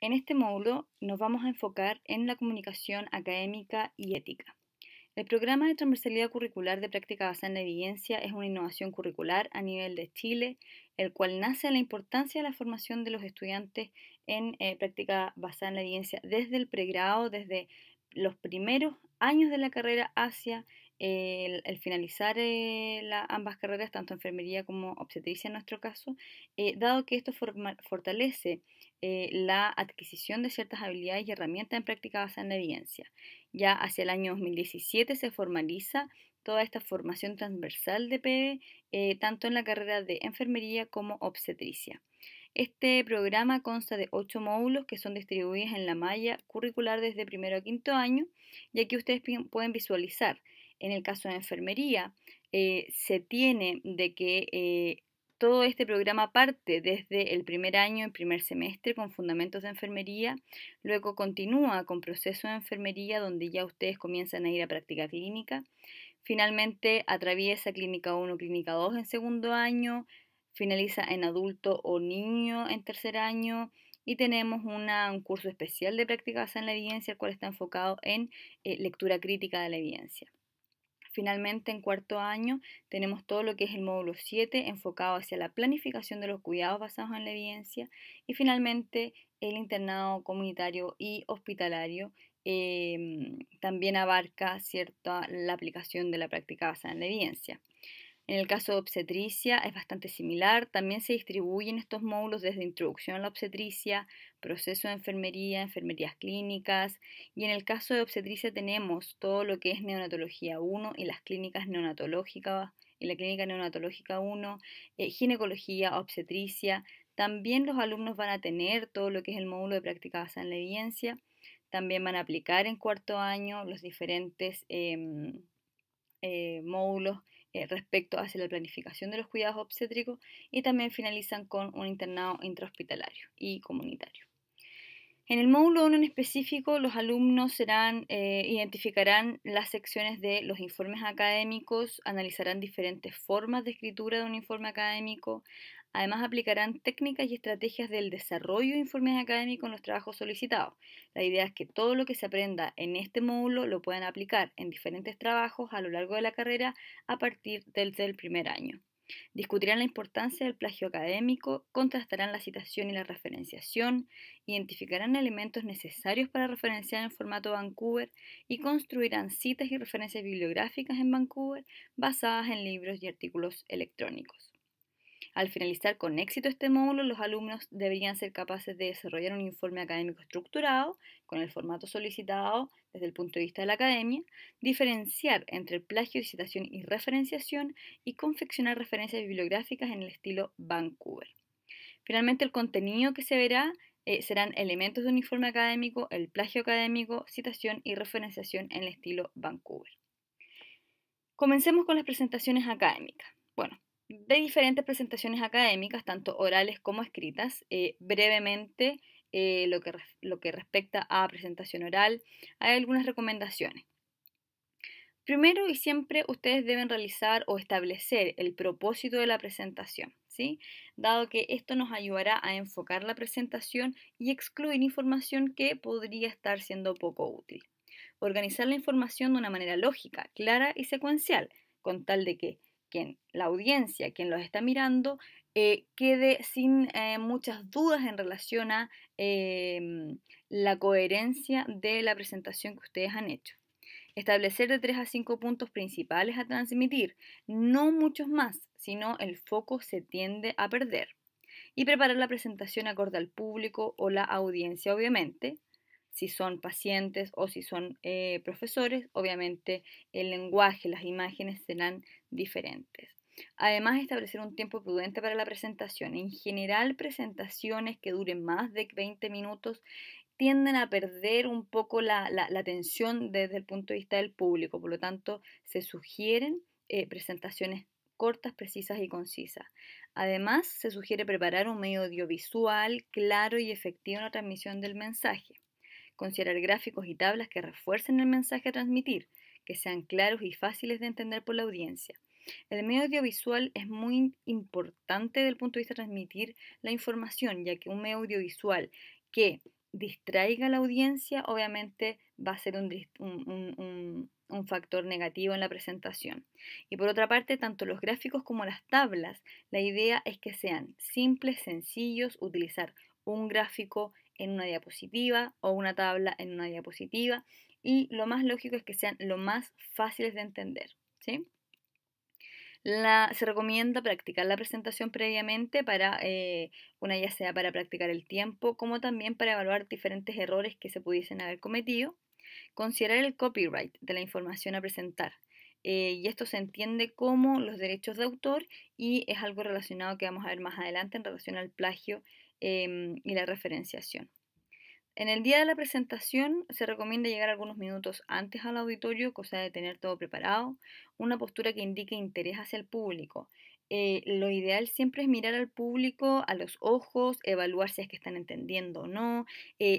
En este módulo nos vamos a enfocar en la comunicación académica y ética. El programa de transversalidad curricular de práctica basada en la evidencia es una innovación curricular a nivel de Chile, el cual nace de la importancia de la formación de los estudiantes en práctica basada en la evidencia desde el pregrado, desde los primeros años de la carrera hacia el finalizar ambas carreras, tanto enfermería como obstetricia en nuestro caso, dado que esto fortalece la adquisición de ciertas habilidades y herramientas en práctica basada en la evidencia. Ya hacia el año 2017 se formaliza toda esta formación transversal de PE, tanto en la carrera de enfermería como obstetricia. Este programa consta de 8 módulos que son distribuidos en la malla curricular desde primero a quinto año, y aquí ustedes pueden visualizar. En el caso de enfermería, se tiene de que todo este programa parte desde el primer año, el primer semestre, con fundamentos de enfermería, luego continúa con proceso de enfermería, donde ya ustedes comienzan a ir a práctica clínica, finalmente atraviesa clínica 1, clínica 2 en segundo año, finaliza en adulto o niño en tercer año, y tenemos un curso especial de práctica basada en la evidencia, el cual está enfocado en lectura crítica de la evidencia. Finalmente, en cuarto año tenemos todo lo que es el módulo 7 enfocado hacia la planificación de los cuidados basados en la evidencia, y finalmente el internado comunitario y hospitalario también abarca la aplicación de la práctica basada en la evidencia. En el caso de obstetricia es bastante similar, también se distribuyen estos módulos desde introducción a la obstetricia, proceso de enfermería, enfermerías clínicas, y en el caso de obstetricia tenemos todo lo que es neonatología 1 y las clínicas neonatológicas y la clínica neonatológica 1, ginecología, obstetricia. También los alumnos van a tener todo lo que es el módulo de práctica basada en la evidencia, también van a aplicar en cuarto año los diferentes módulos respecto hacia la planificación de los cuidados obstétricos, y también finalizan con un internado intrahospitalario y comunitario. En el módulo 1 en específico, los alumnos identificarán las secciones de los informes académicos, analizarán diferentes formas de escritura de un informe académico, además aplicarán técnicas y estrategias del desarrollo de informes académicos en los trabajos solicitados. La idea es que todo lo que se aprenda en este módulo lo puedan aplicar en diferentes trabajos a lo largo de la carrera a partir del primer año. Discutirán la importancia del plagio académico, contrastarán la citación y la referenciación, identificarán elementos necesarios para referenciar en formato Vancouver y construirán citas y referencias bibliográficas en Vancouver basadas en libros y artículos electrónicos. Al finalizar con éxito este módulo, los alumnos deberían ser capaces de desarrollar un informe académico estructurado con el formato solicitado desde el punto de vista de la academia, diferenciar entre el plagio, citación y referenciación, y confeccionar referencias bibliográficas en el estilo Vancouver. Finalmente, el contenido que se verá serán elementos de un informe académico, el plagio académico, citación y referenciación en el estilo Vancouver. Comencemos con las presentaciones académicas. Bueno, de diferentes presentaciones académicas, tanto orales como escritas. Brevemente, lo que respecta a presentación oral, hay algunas recomendaciones. Primero y siempre ustedes deben realizar o establecer el propósito de la presentación, ¿sí? Dado que esto nos ayudará a enfocar la presentación y excluir información que podría estar siendo poco útil. Organizar la información de una manera lógica, clara y secuencial, con tal de que la audiencia, quien los está mirando, quede sin muchas dudas en relación a la coherencia de la presentación que ustedes han hecho. Establecer de 3 a 5 puntos principales a transmitir, no muchos más, sino el foco se tiende a perder. Y preparar la presentación acorde al público o la audiencia, obviamente. Si son pacientes o si son profesores, obviamente el lenguaje, las imágenes serán diferentes. Además, establecer un tiempo prudente para la presentación. En general, presentaciones que duren más de 20 minutos tienden a perder un poco la atención desde el punto de vista del público. Por lo tanto, se sugieren presentaciones cortas, precisas y concisas. Además, se sugiere preparar un medio audiovisual claro y efectivo en la transmisión del mensaje. Considerar gráficos y tablas que refuercen el mensaje a transmitir, que sean claros y fáciles de entender por la audiencia. El medio audiovisual es muy importante desde el punto de vista de transmitir la información, ya que un medio audiovisual que distraiga a la audiencia, obviamente va a ser un factor negativo en la presentación. Y por otra parte, tanto los gráficos como las tablas, la idea es que sean simples, sencillos, utilizar un gráfico en una diapositiva o una tabla en una diapositiva, y lo más lógico es que sean lo más fáciles de entender, ¿sí? Se recomienda practicar la presentación previamente para, ya sea para practicar el tiempo, como también para evaluar diferentes errores que se pudiesen haber cometido. Considerar el copyright de la información a presentar. Y esto se entiende como los derechos de autor, y es algo relacionado que vamos a ver más adelante en relación al plagio y la referenciación. En el día de la presentación se recomienda llegar algunos minutos antes al auditorio, cosa de tener todo preparado, una postura que indique interés hacia el público. Lo ideal siempre es mirar al público a los ojos, evaluar si es que están entendiendo o no,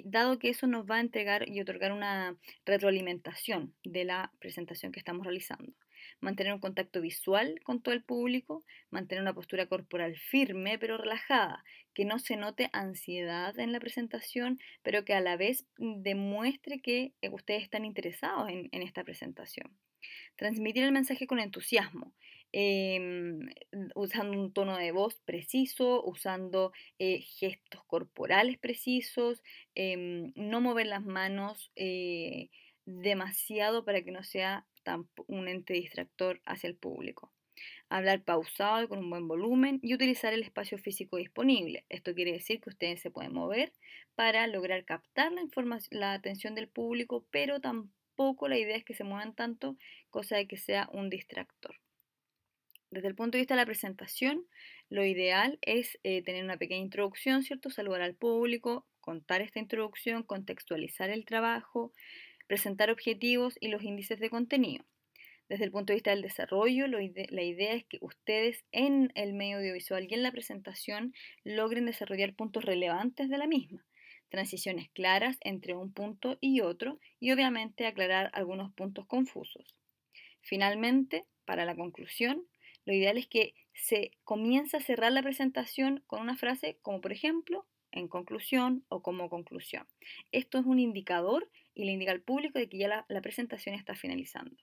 dado que eso nos va a entregar y otorgar una retroalimentación de la presentación que estamos realizando. Mantener un contacto visual con todo el público, mantener una postura corporal firme pero relajada, que no se note ansiedad en la presentación, pero que a la vez demuestre que ustedes están interesados en esta presentación. Transmitir el mensaje con entusiasmo, usando un tono de voz preciso, usando gestos corporales precisos, no mover las manos demasiado para que no sea un ente distractor hacia el público. Hablar pausado y con un buen volumen, y utilizar el espacio físico disponible. Esto quiere decir que ustedes se pueden mover para lograr captar la atención del público, pero tampoco la idea es que se muevan tanto, cosa de que sea un distractor. Desde el punto de vista de la presentación, lo ideal es tener una pequeña introducción, ¿cierto? Saludar al público, contar esta introducción, contextualizar el trabajo, presentar objetivos y los índices de contenido. Desde el punto de vista del desarrollo, la idea es que ustedes en el medio audiovisual y en la presentación logren desarrollar puntos relevantes de la misma, transiciones claras entre un punto y otro, y obviamente aclarar algunos puntos confusos. Finalmente, para la conclusión, lo ideal es que se comience a cerrar la presentación con una frase como, por ejemplo, en conclusión o como conclusión. Esto es un indicador y le indica al público de que ya la presentación está finalizando.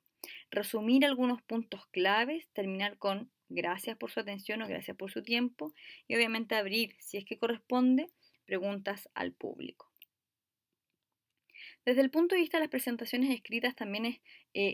Resumir algunos puntos claves, terminar con gracias por su atención o gracias por su tiempo, y obviamente abrir, si es que corresponde, preguntas al público. Desde el punto de vista de las presentaciones escritas también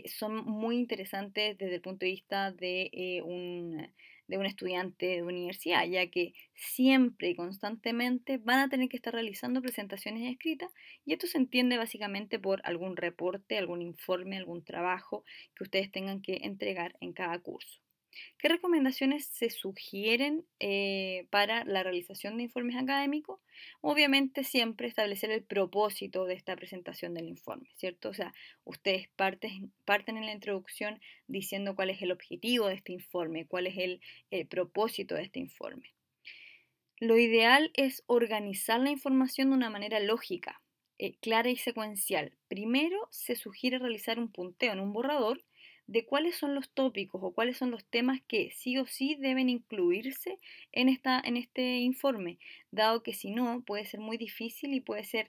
son muy interesantes desde el punto de vista de un estudiante de universidad, ya que siempre y constantemente van a tener que estar realizando presentaciones escritas, y esto se entiende básicamente por algún reporte, algún informe, algún trabajo que ustedes tengan que entregar en cada curso. ¿Qué recomendaciones se sugieren para la realización de informes académicos? Obviamente siempre establecer el propósito de esta presentación del informe, ¿cierto? O sea, ustedes parten en la introducción diciendo cuál es el objetivo de este informe, cuál es el propósito de este informe. Lo ideal es organizar la información de una manera lógica, clara y secuencial. Primero se sugiere realizar un punteo en un borrador de cuáles son los tópicos o cuáles son los temas que sí o sí deben incluirse en este informe, dado que si no puede ser muy difícil y puede ser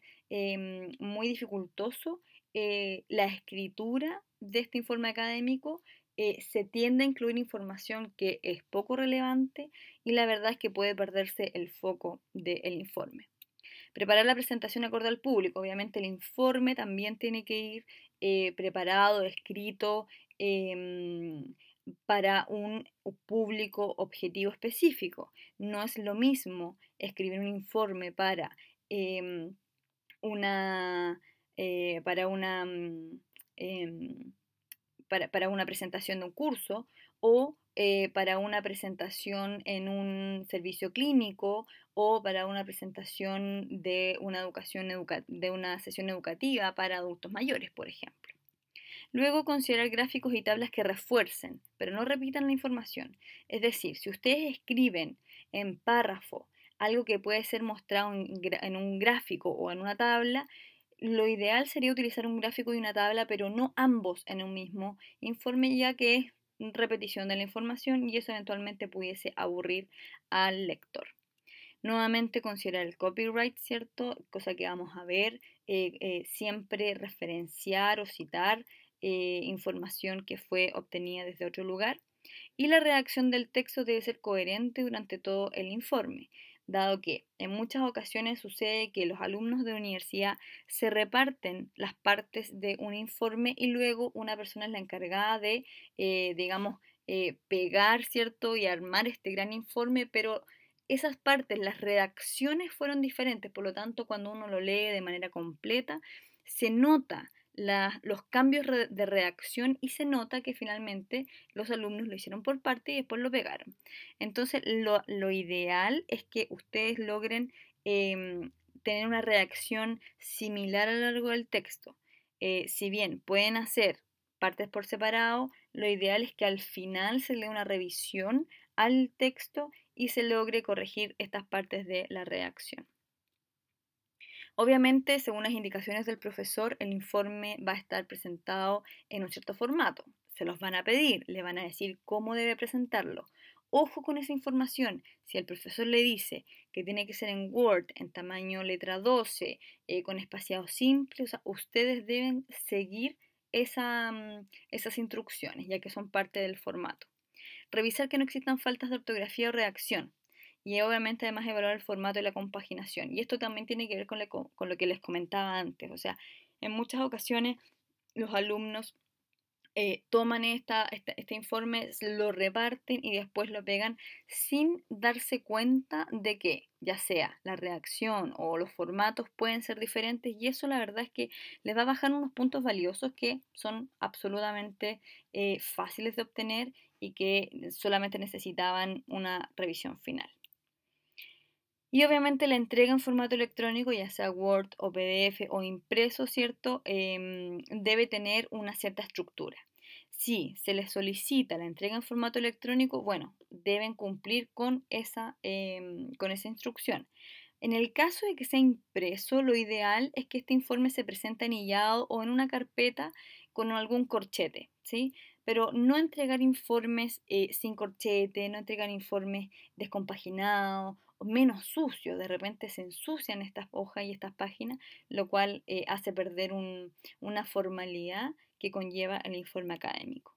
muy dificultoso la escritura de este informe académico. Se tiende a incluir información que es poco relevante, y la verdad es que puede perderse el foco del informe. Preparar la presentación acorde al público. Obviamente el informe también tiene que ir preparado, escrito para un público objetivo específico. No es lo mismo escribir un informe em, una, para una em, para una presentación de un curso, o para una presentación en un servicio clínico, o para una presentación de de una sesión educativa para adultos mayores, por ejemplo. Luego, considerar gráficos y tablas que refuercen, pero no repitan la información. Es decir, si ustedes escriben en párrafo algo que puede ser mostrado en un gráfico o en una tabla, lo ideal sería utilizar un gráfico y una tabla, pero no ambos en un mismo informe, ya que es repetición de la información y eso eventualmente pudiese aburrir al lector. Nuevamente considerar el copyright, ¿cierto? Cosa que vamos a ver, siempre referenciar o citar información que fue obtenida desde otro lugar. Y la redacción del texto debe ser coherente durante todo el informe, dado que en muchas ocasiones sucede que los alumnos de universidad se reparten las partes de un informe y luego una persona es la encargada de, digamos, pegar, ¿cierto? Y armar este gran informe, pero esas partes, las redacciones fueron diferentes, por lo tanto, cuando uno lo lee de manera completa, se nota los cambios de redacción y se nota que finalmente los alumnos lo hicieron por parte y después lo pegaron. Entonces, lo ideal es que ustedes logren tener una redacción similar a lo largo del texto. Si bien pueden hacer partes por separado, lo ideal es que al final se le dé una revisión al texto y se logre corregir estas partes de la redacción. Obviamente, según las indicaciones del profesor, el informe va a estar presentado en un cierto formato. Se los van a pedir, le van a decir cómo debe presentarlo. Ojo con esa información. Si el profesor le dice que tiene que ser en Word, en tamaño letra 12, con espaciado simple, o sea, ustedes deben seguir esas instrucciones, ya que son parte del formato. Revisar que no existan faltas de ortografía o redacción. Y obviamente además evaluar el formato y la compaginación. Y esto también tiene que ver con lo que les comentaba antes. O sea, en muchas ocasiones los alumnos toman este informe, lo reparten y después lo pegan sin darse cuenta de que ya sea la redacción o los formatos pueden ser diferentes y eso la verdad es que les va a bajar unos puntos valiosos que son absolutamente fáciles de obtener y que solamente necesitaban una revisión final. Y obviamente la entrega en formato electrónico, ya sea Word o PDF o impreso, ¿cierto? Debe tener una cierta estructura. Si se les solicita la entrega en formato electrónico, bueno, deben cumplir con esa instrucción. En el caso de que sea impreso, lo ideal es que este informe se presente anillado o en una carpeta con algún corchete, ¿sí? Pero no entregar informes sin corchete, no entregar informes descompaginados o menos sucios. De repente se ensucian estas hojas y estas páginas, lo cual hace perder una formalidad que conlleva el informe académico.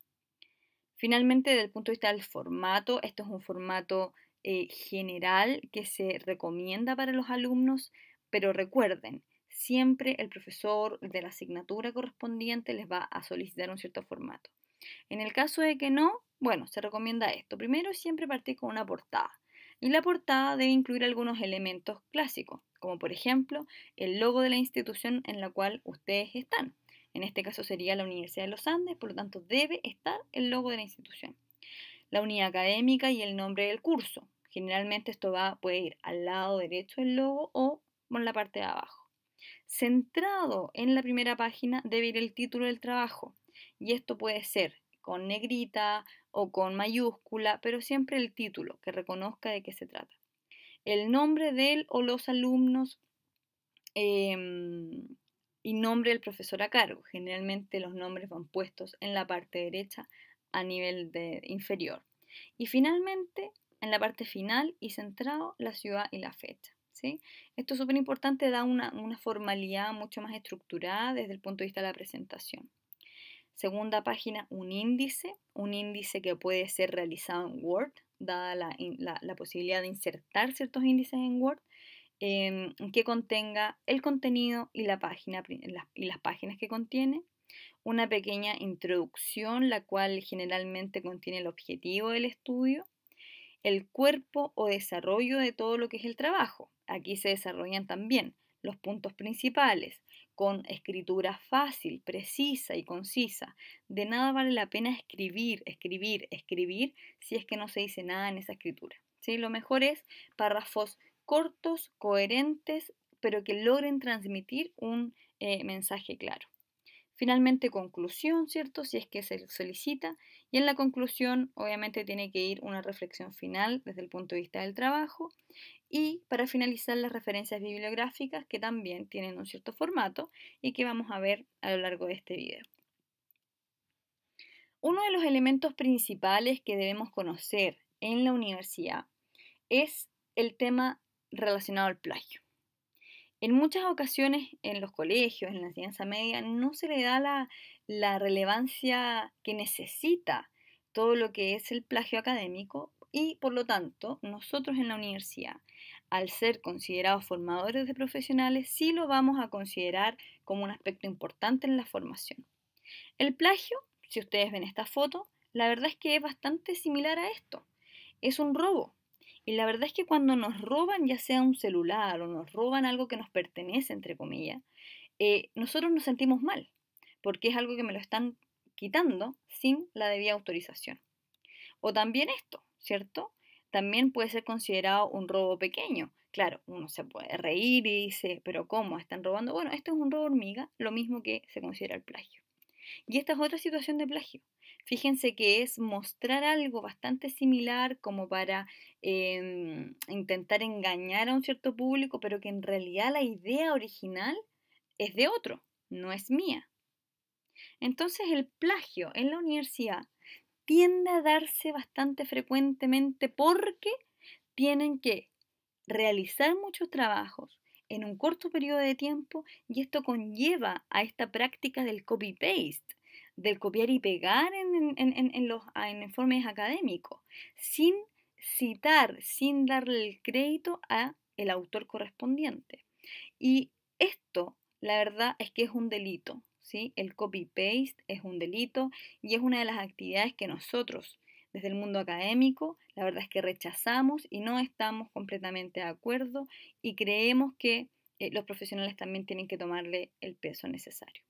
Finalmente, desde el punto de vista del formato, esto es un formato general que se recomienda para los alumnos, pero recuerden, siempre el profesor de la asignatura correspondiente les va a solicitar un cierto formato. En el caso de que no, bueno, se recomienda esto. Primero, siempre partir con una portada. Y la portada debe incluir algunos elementos clásicos, como por ejemplo el logo de la institución en la cual ustedes están. En este caso sería la Universidad de los Andes, por lo tanto debe estar el logo de la institución. La unidad académica y el nombre del curso. Generalmente esto puede ir al lado derecho del logo o en la parte de abajo. Centrado en la primera página debe ir el título del trabajo y esto puede ser con negrita o con mayúscula, pero siempre el título que reconozca de qué se trata. El nombre del o los alumnos y nombre del profesor a cargo. Generalmente los nombres van puestos en la parte derecha a nivel inferior. Y finalmente, en la parte final y centrado, la ciudad y la fecha. ¿Sí? Esto es súper importante, da una formalidad mucho más estructurada desde el punto de vista de la presentación. Segunda página, un índice que puede ser realizado en Word, dada la posibilidad de insertar ciertos índices en Word, que contenga el contenido y la página y las páginas que contiene, una pequeña introducción, la cual generalmente contiene el objetivo del estudio, el cuerpo o desarrollo de todo lo que es el trabajo. Aquí se desarrollan también los puntos principales, con escritura fácil, precisa y concisa. De nada vale la pena escribir si es que no se dice nada en esa escritura. ¿Sí? Lo mejor es párrafos cortos, coherentes, pero que logren transmitir un mensaje claro. Finalmente, conclusión, ¿cierto? Si es que se solicita. Y en la conclusión, obviamente, tiene que ir una reflexión final desde el punto de vista del trabajo. Y para finalizar, las referencias bibliográficas que también tienen un cierto formato y que vamos a ver a lo largo de este video. Uno de los elementos principales que debemos conocer en la universidad es el tema relacionado al plagio. En muchas ocasiones en los colegios, en la enseñanza media, no se le da la relevancia que necesita todo lo que es el plagio académico y por lo tanto nosotros en la universidad, al ser considerados formadores de profesionales, sí lo vamos a considerar como un aspecto importante en la formación. El plagio, si ustedes ven esta foto, la verdad es que es bastante similar a esto. Es un robo. Y la verdad es que cuando nos roban ya sea un celular o nos roban algo que nos pertenece, entre comillas, nosotros nos sentimos mal, porque es algo que me lo están quitando sin la debida autorización. O también esto, ¿cierto? También puede ser considerado un robo pequeño. Claro, uno se puede reír y dice, pero ¿cómo? ¿Están robando? Bueno, esto es un robo hormiga, lo mismo que se considera el plagio. Y esta es otra situación de plagio. Fíjense que es mostrar algo bastante similar como para intentar engañar a un cierto público, pero que en realidad la idea original es de otro, no es mía. Entonces el plagio en la universidad tiende a darse bastante frecuentemente porque tienen que realizar muchos trabajos en un corto periodo de tiempo y esto conlleva a esta práctica del copy-paste, del copiar y pegar en informes académicos, sin citar, sin darle el crédito a el autor correspondiente. Y esto, la verdad, es que es un delito, ¿sí? El copy-paste es un delito y es una de las actividades que nosotros, desde el mundo académico, la verdad es que rechazamos y no estamos completamente de acuerdo y creemos que los profesionales también tienen que tomarle el peso necesario.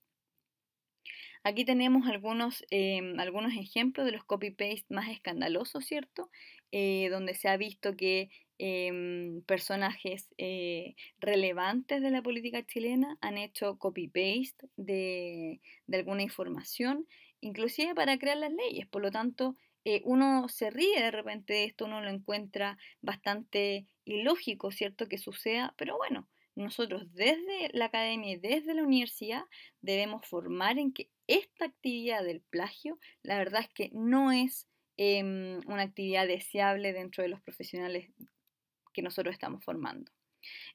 Aquí tenemos algunos ejemplos de los copy-paste más escandalosos, ¿cierto? Donde se ha visto que personajes relevantes de la política chilena han hecho copy-paste de alguna información, inclusive para crear las leyes. Por lo tanto, uno se ríe de repente de esto, uno lo encuentra bastante ilógico, ¿cierto? Que suceda, pero bueno, nosotros desde la academia y desde la universidad debemos formar en que esta actividad del plagio, la verdad es que no es una actividad deseable dentro de los profesionales que nosotros estamos formando.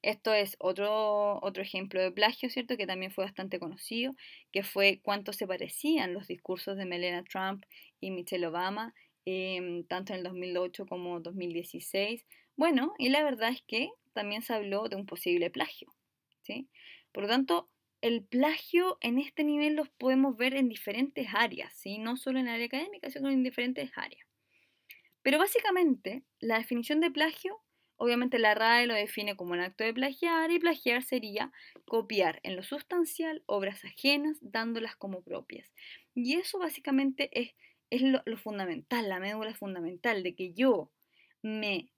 Esto es otro ejemplo de plagio, ¿cierto? Que también fue bastante conocido, que fue cuánto se parecían los discursos de Melania Trump y Michelle Obama, tanto en el 2008 como 2016. Bueno, y la verdad es que también se habló de un posible plagio, ¿sí? Por lo tanto, el plagio en este nivel los podemos ver en diferentes áreas, ¿sí? No solo en el área académica, sino en diferentes áreas. Pero básicamente, la definición de plagio, obviamente la RAE lo define como un acto de plagiar y plagiar sería copiar en lo sustancial obras ajenas dándolas como propias. Y eso básicamente es lo fundamental, la médula fundamental de que yo me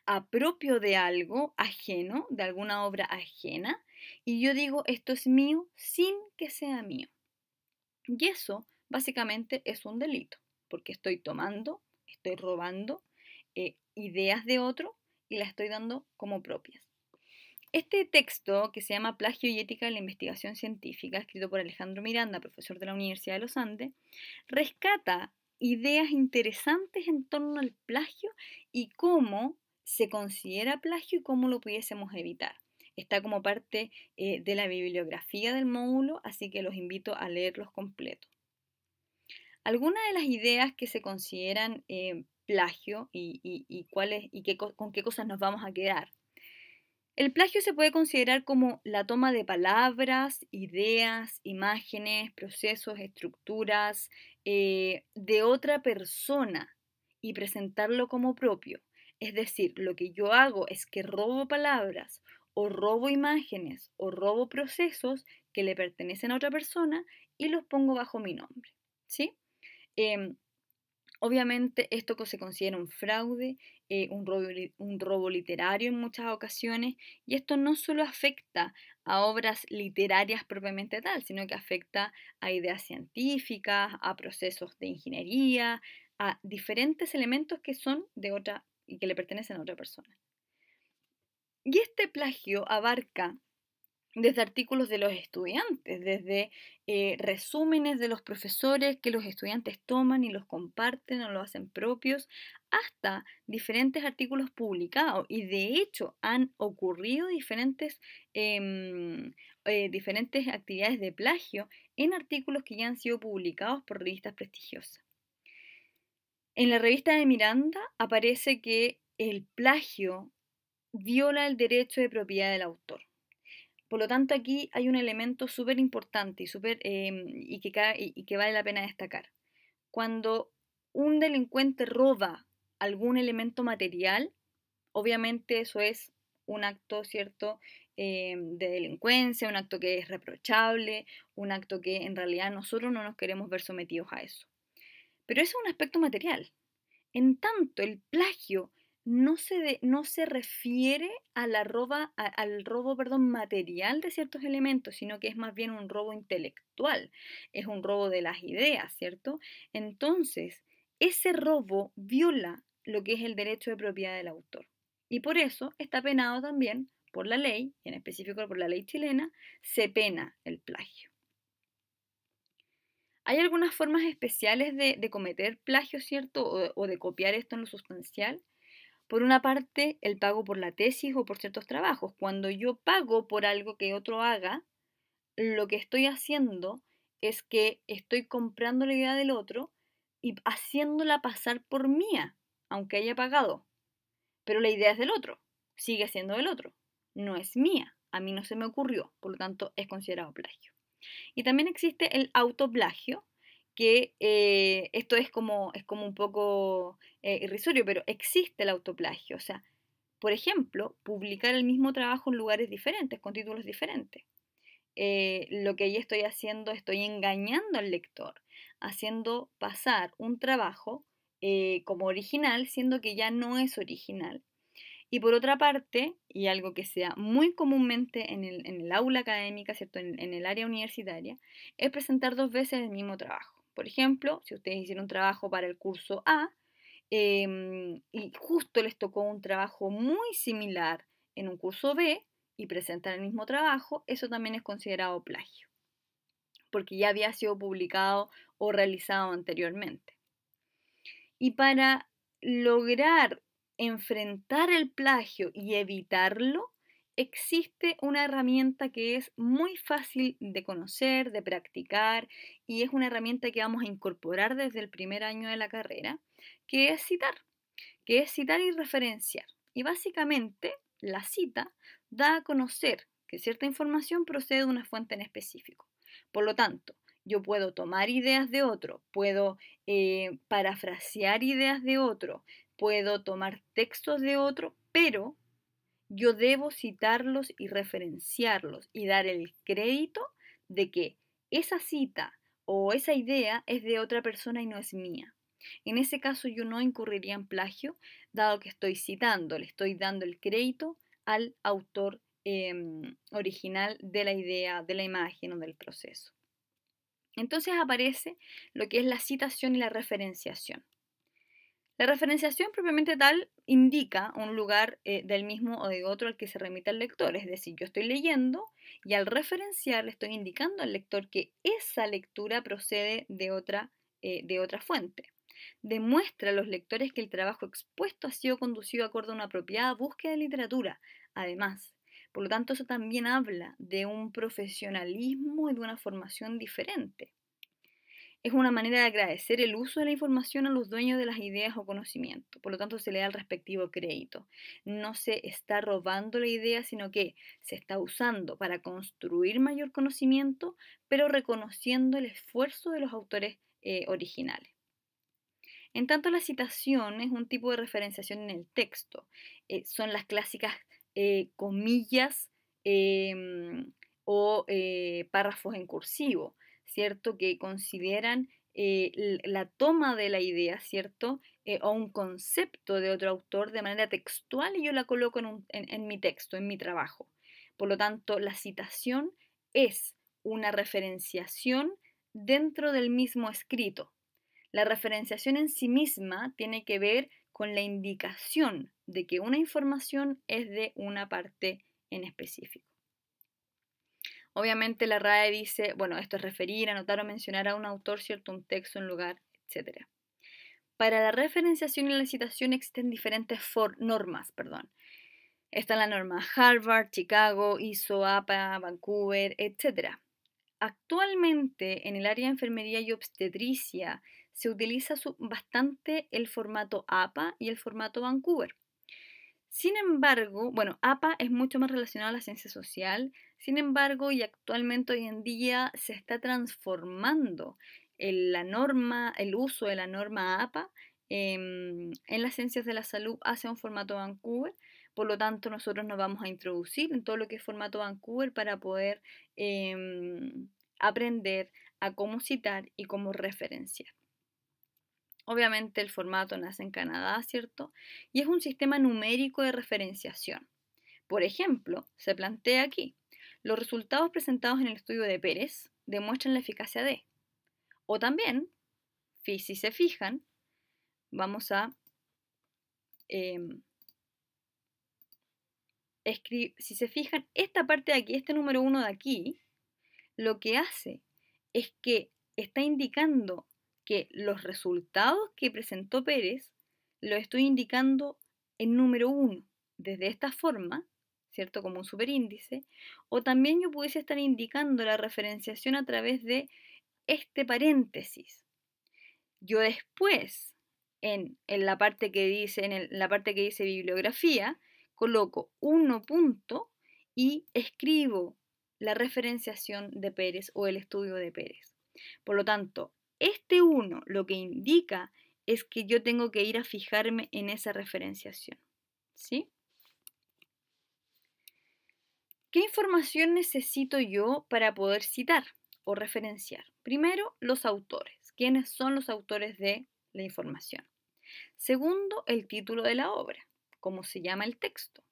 apropio de algo ajeno, de alguna obra ajena, y yo digo esto es mío sin que sea mío. Y eso básicamente es un delito, porque estoy tomando, estoy robando ideas de otro y las estoy dando como propias. Este texto, que se llama Plagio y Ética de la Investigación Científica, escrito por Alejandro Miranda, profesor de la Universidad de los Andes, rescata ideas interesantes en torno al plagio y cómo se considera plagio y cómo lo pudiésemos evitar. Está como parte de la bibliografía del módulo, así que los invito a leerlos completos. Algunas de las ideas que se consideran plagio con qué cosas nos vamos a quedar. El plagio se puede considerar como la toma de palabras, ideas, imágenes, procesos, estructuras de otra persona y presentarlo como propio. Es decir, lo que yo hago es que robo palabras o robo imágenes o robo procesos que le pertenecen a otra persona y los pongo bajo mi nombre. ¿Sí? Obviamente esto se considera un fraude, un robo literario en muchas ocasiones, y esto no solo afecta a obras literarias propiamente tal, sino que afecta a ideas científicas, a procesos de ingeniería, a diferentes elementos que son de otra y que le pertenecen a otra persona. Y este plagio abarca desde artículos de los estudiantes, desde resúmenes de los profesores que los estudiantes toman y los comparten o lo hacen propios, hasta diferentes artículos publicados. Y de hecho han ocurrido diferentes actividades de plagio en artículos que ya han sido publicados por revistas prestigiosas. En la revista de Miranda aparece que el plagio viola el derecho de propiedad del autor. Por lo tanto, aquí hay un elemento súper importante y que vale la pena destacar. Cuando un delincuente roba algún elemento material, obviamente eso es un acto, ¿cierto?, de delincuencia, un acto que es reprochable, un acto que en realidad nosotros no nos queremos ver sometidos a eso. Pero eso es un aspecto material. En tanto, el plagio no se refiere a al robo, perdón, material de ciertos elementos, sino que es más bien un robo intelectual, es un robo de las ideas, ¿cierto? Entonces, ese robo viola lo que es el derecho de propiedad del autor. Y por eso está penado también por la ley, y en específico por la ley chilena, se pena el plagio. Hay algunas formas especiales de cometer plagio, ¿cierto? O de copiar esto en lo sustancial. Por una parte, el pago por la tesis o por ciertos trabajos. Cuando yo pago por algo que otro haga, lo que estoy haciendo es que estoy comprando la idea del otro y haciéndola pasar por mía, aunque haya pagado. Pero la idea es del otro, sigue siendo del otro, no es mía, a mí no se me ocurrió, por lo tanto es considerado plagio. Y también existe el autoplagio, que esto es como un poco irrisorio, pero existe el autoplagio. O sea, por ejemplo, publicar el mismo trabajo en lugares diferentes, con títulos diferentes. Lo que ahí estoy haciendo, estoy engañando al lector, haciendo pasar un trabajo como original, siendo que ya no es original. Y por otra parte, y algo que sea muy comúnmente en el aula académica, ¿cierto? En el área universitaria, es presentar dos veces el mismo trabajo. Por ejemplo, si ustedes hicieron un trabajo para el curso A y justo les tocó un trabajo muy similar en un curso B y presentan el mismo trabajo, eso también es considerado plagio, porque ya había sido publicado o realizado anteriormente. Y para lograr enfrentar el plagio y evitarlo, existe una herramienta que es muy fácil de conocer, de practicar, y es una herramienta que vamos a incorporar desde el primer año de la carrera, que es citar y referenciar. Y básicamente la cita da a conocer que cierta información procede de una fuente en específico. Por lo tanto, yo puedo tomar ideas de otro, puedo parafrasear ideas de otro, puedo tomar textos de otro, pero yo debo citarlos y referenciarlos y dar el crédito de que esa cita o esa idea es de otra persona y no es mía. En ese caso yo no incurriría en plagio, dado que estoy citando, le estoy dando el crédito al autor original de la idea, de la imagen o del proceso. Entonces aparece lo que es la citación y la referenciación. La referenciación propiamente tal indica un lugar del mismo o de otro al que se remite el lector, es decir, yo estoy leyendo y al referenciar le estoy indicando al lector que esa lectura procede de otra fuente. Demuestra a los lectores que el trabajo expuesto ha sido conducido acorde a una apropiada búsqueda de literatura. Además, por lo tanto, eso también habla de un profesionalismo y de una formación diferente. Es una manera de agradecer el uso de la información a los dueños de las ideas o conocimientos. Por lo tanto, se le da el respectivo crédito. No se está robando la idea, sino que se está usando para construir mayor conocimiento, pero reconociendo el esfuerzo de los autores originales. En tanto, la citación es un tipo de referenciación en el texto. Son las clásicas comillas o párrafos en cursivo, ¿cierto? Que consideran la toma de la idea, ¿cierto? O un concepto de otro autor de manera textual y yo la coloco en mi texto, en mi trabajo. Por lo tanto, la citación es una referenciación dentro del mismo escrito. La referenciación en sí misma tiene que ver con la indicación de que una información es de una parte en específico. Obviamente la RAE dice, bueno, esto es referir, anotar o mencionar a un autor, ¿cierto? Un texto, un lugar, etc. Para la referenciación y la citación existen diferentes normas, perdón. Está la norma Harvard, Chicago, ISO, APA, Vancouver, etc. Actualmente en el área de enfermería y obstetricia se utiliza bastante el formato APA y el formato Vancouver. Sin embargo, bueno, APA es mucho más relacionado a la ciencia social, sin embargo, y actualmente hoy en día se está transformando el uso de la norma APA en las ciencias de la salud hacia un formato Vancouver. Por lo tanto, nosotros nos vamos a introducir en todo lo que es formato Vancouver para poder aprender a cómo citar y cómo referenciar. Obviamente el formato nace en Canadá, ¿cierto? Y es un sistema numérico de referenciación. Por ejemplo, se plantea aquí, los resultados presentados en el estudio de Pérez demuestran la eficacia de. O también, si se fijan, vamos a escribir, si se fijan, esta parte de aquí, este número 1 de aquí, lo que hace es que está indicando que los resultados que presentó Pérez lo estoy indicando en número 1, desde esta forma, ¿cierto? Como un superíndice, o también yo pudiese estar indicando la referenciación a través de este paréntesis. Yo después, en la parte que dice, la parte que dice bibliografía, coloco 1 punto y escribo la referenciación de Pérez o el estudio de Pérez. Por lo tanto, este 1 lo que indica es que yo tengo que ir a fijarme en esa referenciación. ¿Sí? ¿Qué información necesito yo para poder citar o referenciar? Primero, los autores. ¿Quiénes son los autores de la información? Segundo, el título de la obra, cómo se llama el texto.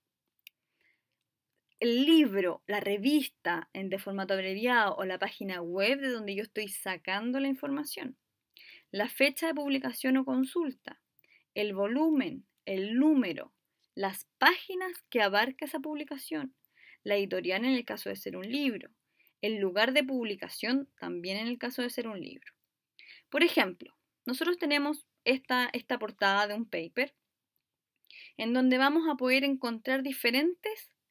El libro, la revista de formato abreviado o la página web de donde yo estoy sacando la información. La fecha de publicación o consulta, el volumen, el número, las páginas que abarca esa publicación, la editorial en el caso de ser un libro, el lugar de publicación también en el caso de ser un libro. Por ejemplo, nosotros tenemos esta portada de un paper en donde vamos a poder encontrar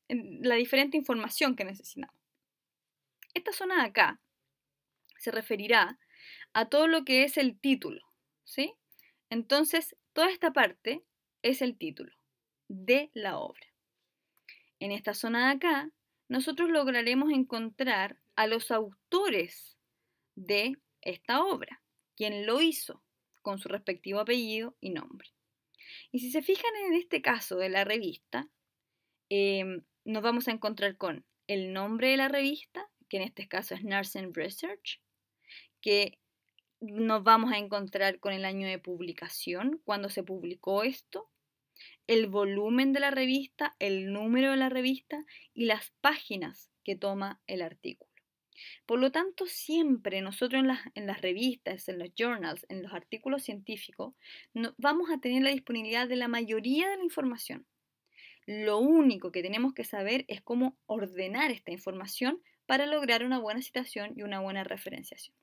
la diferente información que necesitamos. Esta zona de acá se referirá a todo lo que es el título, ¿sí? Entonces, toda esta parte es el título de la obra. En esta zona de acá, nosotros lograremos encontrar a los autores de esta obra, quien lo hizo, con su respectivo apellido y nombre. Y si se fijan en este caso de la revista, nos vamos a encontrar con el nombre de la revista, que en este caso es Nursing Research, que nos vamos a encontrar con el año de publicación, cuando se publicó esto, el volumen de la revista, el número de la revista y las páginas que toma el artículo. Por lo tanto, siempre nosotros en las revistas, en los journals, en los artículos científicos, vamos a tener la disponibilidad de la mayoría de la información. Lo único que tenemos que saber es cómo ordenar esta información para lograr una buena citación y una buena referenciación.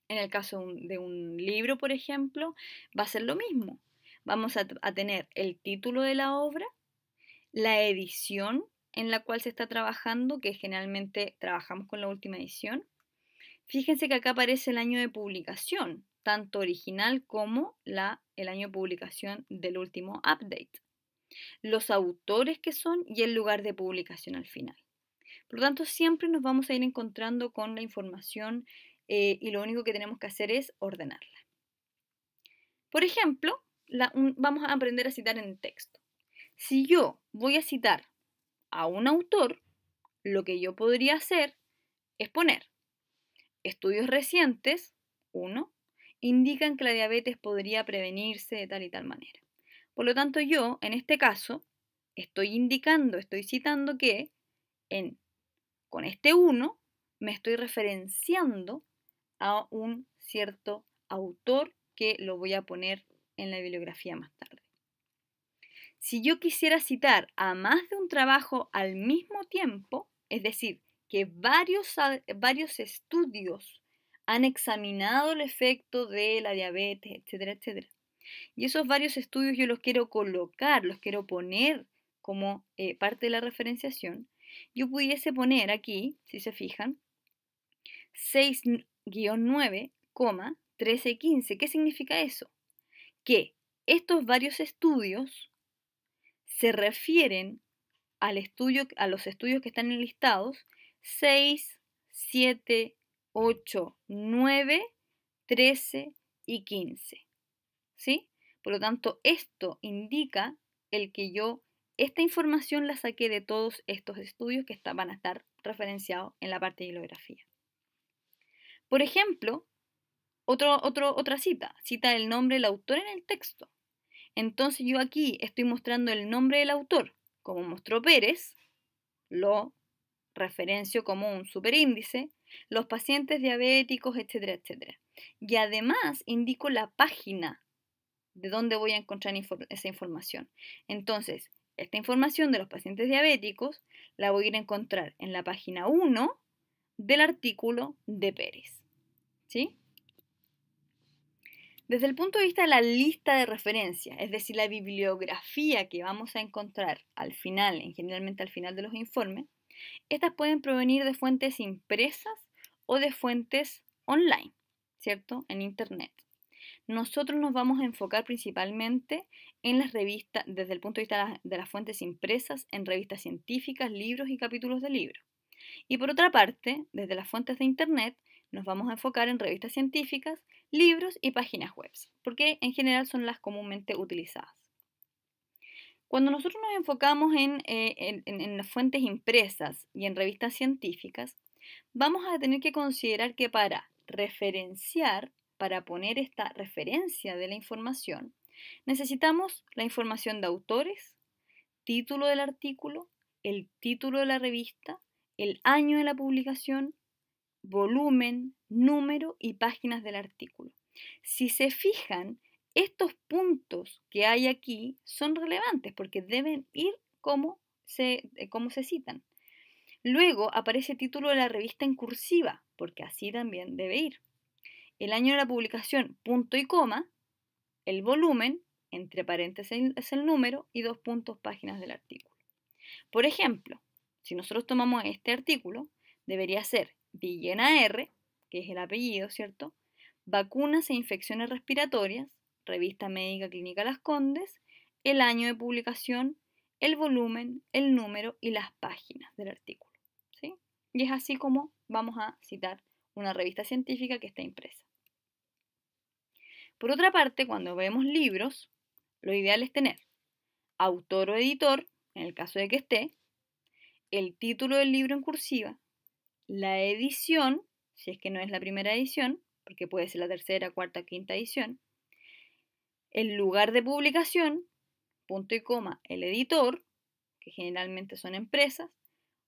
En el caso de un libro, por ejemplo, va a ser lo mismo. Vamos a tener el título de la obra, la edición en la cual se está trabajando, que generalmente trabajamos con la última edición. Fíjense que acá aparece el año de publicación, tanto original como el año de publicación del último update. Los autores que son y el lugar de publicación al final. Por lo tanto, siempre nos vamos a ir encontrando con la información y lo único que tenemos que hacer es ordenarla. Por ejemplo, vamos a aprender a citar en texto. Si yo voy a citar a un autor, lo que yo podría hacer es poner estudios recientes, 1, indican que la diabetes podría prevenirse de tal y tal manera. Por lo tanto, yo, en este caso, estoy citando que con este 1 me estoy referenciando a un cierto autor que lo voy a poner en la bibliografía más tarde. Si yo quisiera citar a más de un trabajo al mismo tiempo, es decir, que varios estudios han examinado el efecto de la diabetes, etcétera, etcétera. Y esos varios estudios yo los quiero colocar, los quiero poner como parte de la referenciación. Yo pudiese poner aquí, si se fijan, 6-9,1315. ¿Qué significa eso? Que estos varios estudios se refieren a los estudios que están enlistados 6, 7, 8, 9, 13 y 15. ¿Sí? Por lo tanto, esto indica esta información la saqué de todos estos estudios que van a estar referenciados en la parte de bibliografía. Por ejemplo, otra cita el nombre del autor en el texto. Entonces yo aquí estoy mostrando el nombre del autor. Como mostró Pérez, lo referencio como un superíndice, los pacientes diabéticos, etcétera, etcétera. Y además indico la página de dónde voy a encontrar esa información. Entonces, esta información de los pacientes diabéticos la voy a ir a encontrar en la página 1 del artículo de Pérez. ¿Sí? Desde el punto de vista de la lista de referencia, es decir, la bibliografía que vamos a encontrar generalmente al final de los informes, estas pueden provenir de fuentes impresas o de fuentes online, ¿cierto? En Internet. Nosotros nos vamos a enfocar principalmente en las revistas, desde el punto de vista de las fuentes impresas, en revistas científicas, libros y capítulos de libros. Y por otra parte, desde las fuentes de Internet, nos vamos a enfocar en revistas científicas, libros y páginas web, porque en general son las comúnmente utilizadas. Cuando nosotros nos enfocamos en las fuentes impresas y en revistas científicas, vamos a tener que considerar que para referenciar, para poner esta referencia de la información, necesitamos la información de autores, título del artículo, el título de la revista, el año de la publicación, volumen, número y páginas del artículo. Si se fijan, estos puntos que hay aquí son relevantes porque deben ir como se citan. Luego aparece el título de la revista en cursiva, porque así también debe ir. El año de la publicación, punto y coma, el volumen, entre paréntesis es el número y 2 puntos páginas del artículo. Por ejemplo, si nosotros tomamos este artículo, debería ser Villena R, que es el apellido, ¿cierto? Vacunas e infecciones respiratorias, revista médica clínica Las Condes, el año de publicación, el volumen, el número y las páginas del artículo, ¿sí? Y es así como vamos a citar una revista científica que está impresa. Por otra parte, cuando vemos libros, lo ideal es tener autor o editor, en el caso de que esté, el título del libro en cursiva, la edición, si es que no es la primera edición, porque puede ser la tercera, cuarta, quinta edición, el lugar de publicación, punto y coma, el editor, que generalmente son empresas,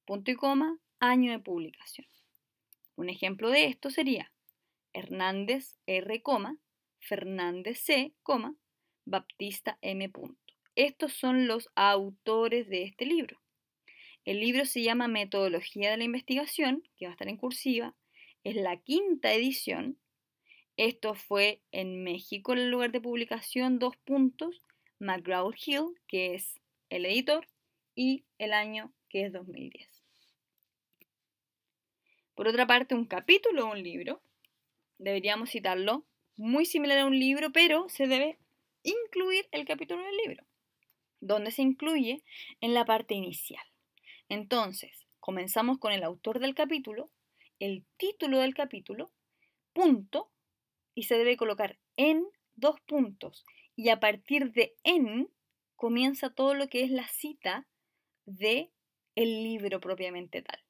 punto y coma, año de publicación. Un ejemplo de esto sería Hernández R, Fernández C, Baptista M. Estos son los autores de este libro. El libro se llama Metodología de la Investigación, que va a estar en cursiva. Es la quinta edición. Esto fue en México el lugar de publicación, 2 puntos, McGraw-Hill, que es el editor, y el año, que es 2010. Por otra parte, un capítulo o un libro, deberíamos citarlo muy similar a un libro, pero se debe incluir el capítulo del libro, donde se incluye en la parte inicial. Entonces, comenzamos con el autor del capítulo, el título del capítulo, punto, y se debe colocar en 2 puntos. Y a partir de en comienza todo lo que es la cita de el libro propiamente tal.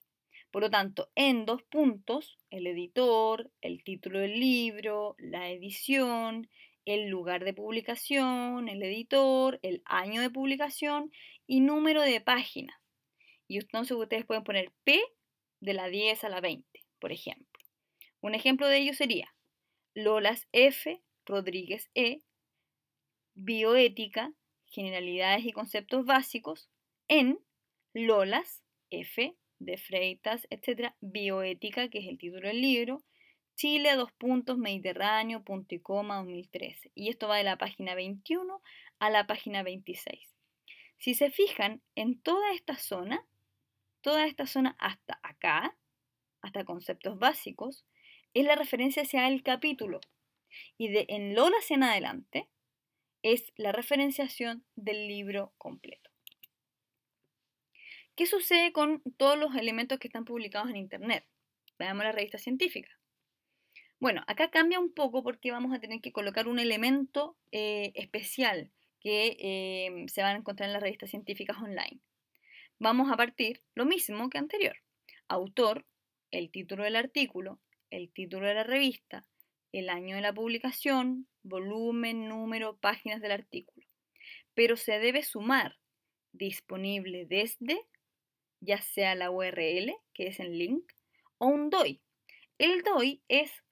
Por lo tanto, en 2 puntos, el editor, el título del libro, la edición, el lugar de publicación, el editor, el año de publicación y número de página. Y entonces ustedes pueden poner P de la 10 a la 20, por ejemplo. Un ejemplo de ello sería Lolas F, Rodríguez E, Bioética, Generalidades y Conceptos Básicos, en Lolas F, de Freitas, etc. Bioética, que es el título del libro. Chile, Mediterráneo, punto y coma, 2013. Y esto va de la página 21 a la página 26. Si se fijan, en toda esta zona hasta acá, hasta conceptos básicos, es la referencia hacia el capítulo. Y en Lola hacia en adelante es la referenciación del libro completo. ¿Qué sucede con todos los elementos que están publicados en Internet? Veamos la revista científica. Bueno, acá cambia un poco porque vamos a tener que colocar un elemento especial que se van a encontrar en las revistas científicas online. Vamos a partir lo mismo que anterior. Autor, el título del artículo, el título de la revista, el año de la publicación, volumen, número, páginas del artículo. Pero se debe sumar disponible desde, ya sea la URL, que es el link, o un DOI. El DOI es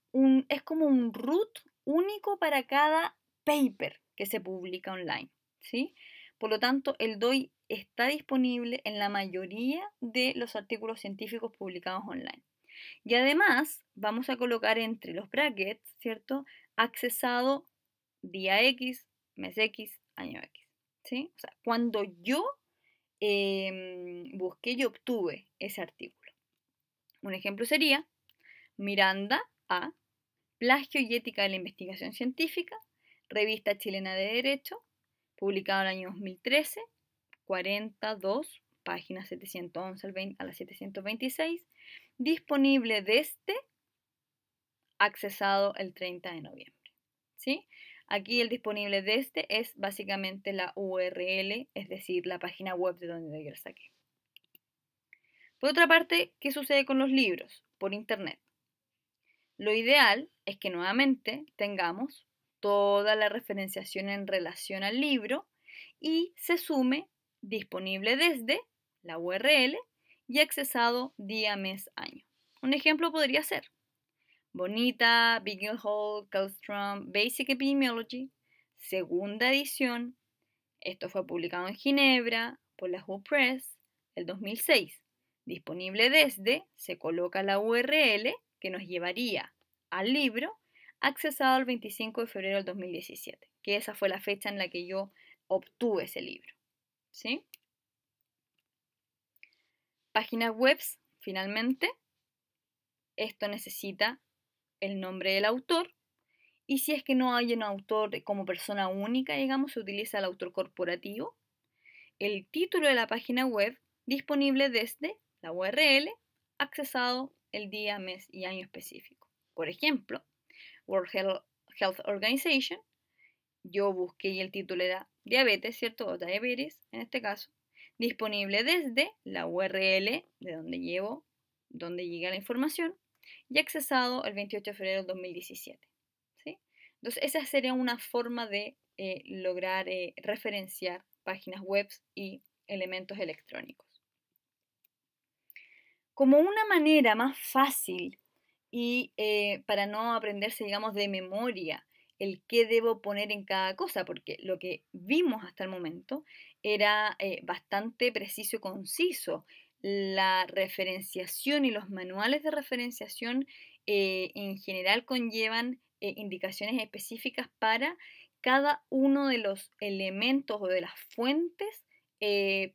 como un root único para cada paper que se publica online, ¿sí? Por lo tanto, el DOI está disponible en la mayoría de los artículos científicos publicados online. Y además, vamos a colocar entre los brackets, ¿cierto? Accesado día X, mes X, año X, ¿sí? O sea, cuando yo busqué y obtuve ese artículo. Un ejemplo sería Miranda A. Plagio y ética de la investigación científica, Revista Chilena de Derecho, publicado en el año 2013, 42, páginas 711 a la 726, disponible desde, accesado el 30 de noviembre. ¿Sí? Aquí el disponible desde es básicamente la URL, es decir, la página web de donde yo la saqué. Por otra parte, ¿qué sucede con los libros por internet? Lo ideal es que nuevamente tengamos toda la referenciación en relación al libro y se sume disponible desde la URL y accesado día, mes, año. Un ejemplo podría ser Bonita, Bigglehall, Kellstrom, Basic Epidemiology, segunda edición. Esto fue publicado en Ginebra por la Who Press el 2006. Disponible desde, se coloca la URL que nos llevaría al libro, accesado el 25 de febrero del 2017, que esa fue la fecha en la que yo obtuve ese libro. ¿Sí? Páginas web, finalmente, esto necesita el nombre del autor, y si es que no hay un autor como persona única, digamos, se utiliza el autor corporativo, el título de la página web disponible desde la URL, accesado el día, mes y año específico. Por ejemplo, World Health Organization, yo busqué y el título era diabetes, ¿cierto? O diabetes, en este caso, disponible desde la URL de donde llega la información, y accesado el 28 de febrero del 2017. ¿Sí? Entonces, esa sería una forma de lograr referenciar páginas web y elementos electrónicos. Como una manera más fácil y para no aprenderse, digamos, de memoria el qué debo poner en cada cosa, porque lo que vimos hasta el momento era bastante preciso y conciso. La referenciación y los manuales de referenciación en general conllevan indicaciones específicas para cada uno de los elementos o de las fuentes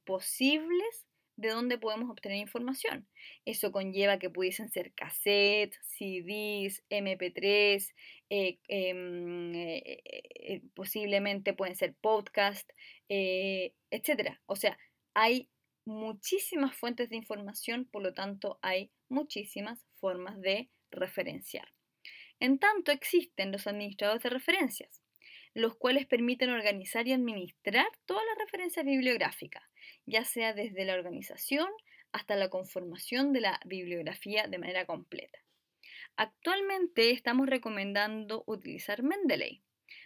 posibles de donde podemos obtener información. Eso conlleva que pudiesen ser cassettes, CDs, MP3, posiblemente pueden ser podcasts, etc. O sea, hay muchísimas fuentes de información, por lo tanto hay muchísimas formas de referenciar. En tanto, existen los administradores de referencias, los cuales permiten organizar y administrar todas las referencias bibliográficas, ya sea desde la organización hasta la conformación de la bibliografía de manera completa. Actualmente estamos recomendando utilizar Mendeley.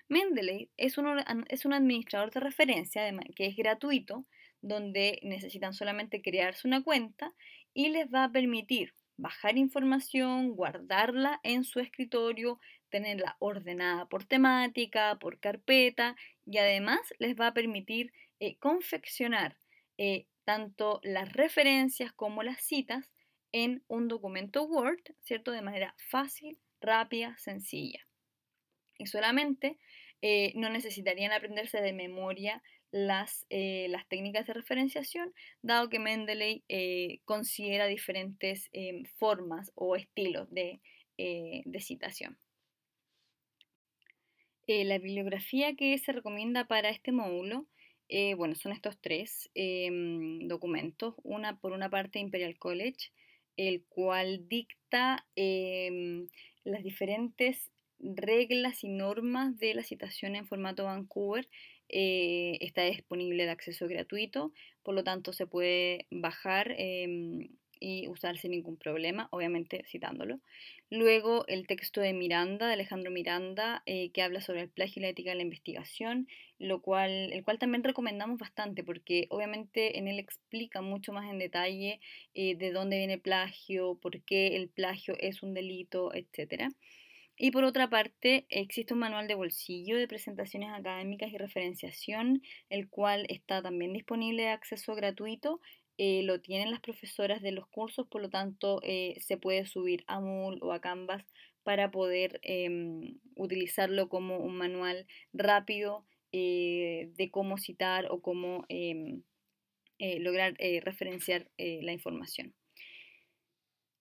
Mendeley es un administrador de referencia que es gratuito, donde necesitan solamente crearse una cuenta y les va a permitir bajar información, guardarla en su escritorio, tenerla ordenada por temática, por carpeta, y además les va a permitir confeccionar tanto las referencias como las citas en un documento Word, ¿cierto? De manera fácil, rápida, sencilla. Y solamente no necesitarían aprenderse de memoria las técnicas de referenciación, dado que Mendeley considera diferentes formas o estilos de citación. La bibliografía que se recomienda para este módulo, bueno, son estos tres documentos. Por una parte, Imperial College, el cual dicta las diferentes reglas y normas de la citación en formato Vancouver. Está disponible de acceso gratuito, por lo tanto se puede bajar y usar sin ningún problema, obviamente citándolo. Luego el texto de Miranda, de Alejandro Miranda, que habla sobre el plagio y la ética de la investigación, el cual también recomendamos bastante porque obviamente en él explica mucho más en detalle de dónde viene el plagio, por qué el plagio es un delito, etc. Y por otra parte, existe un manual de bolsillo de presentaciones académicas y referenciación, el cual está también disponible de acceso gratuito. Lo tienen las profesoras de los cursos, por lo tanto se puede subir a Moodle o a Canvas para poder utilizarlo como un manual rápido de cómo citar o cómo lograr referenciar la información.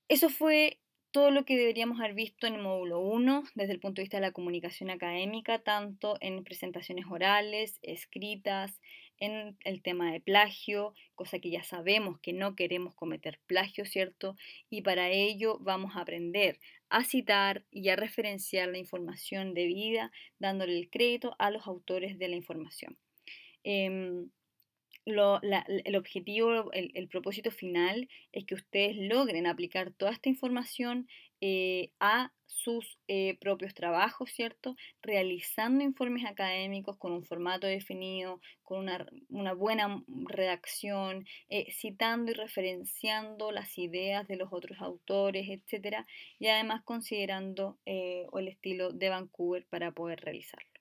Eso fue todo lo que deberíamos haber visto en el módulo 1 desde el punto de vista de la comunicación académica, tanto en presentaciones orales, escritas, en el tema de plagio, cosa que ya sabemos que no queremos cometer plagio, ¿cierto? Y para ello vamos a aprender a citar y a referenciar la información debida, dándole el crédito a los autores de la información. El objetivo, el propósito final es que ustedes logren aplicar toda esta información a sus propios trabajos, ¿cierto? Realizando informes académicos con un formato definido, con una buena redacción, citando y referenciando las ideas de los otros autores, etcétera, y además considerando el estilo de Vancouver para poder realizarlo.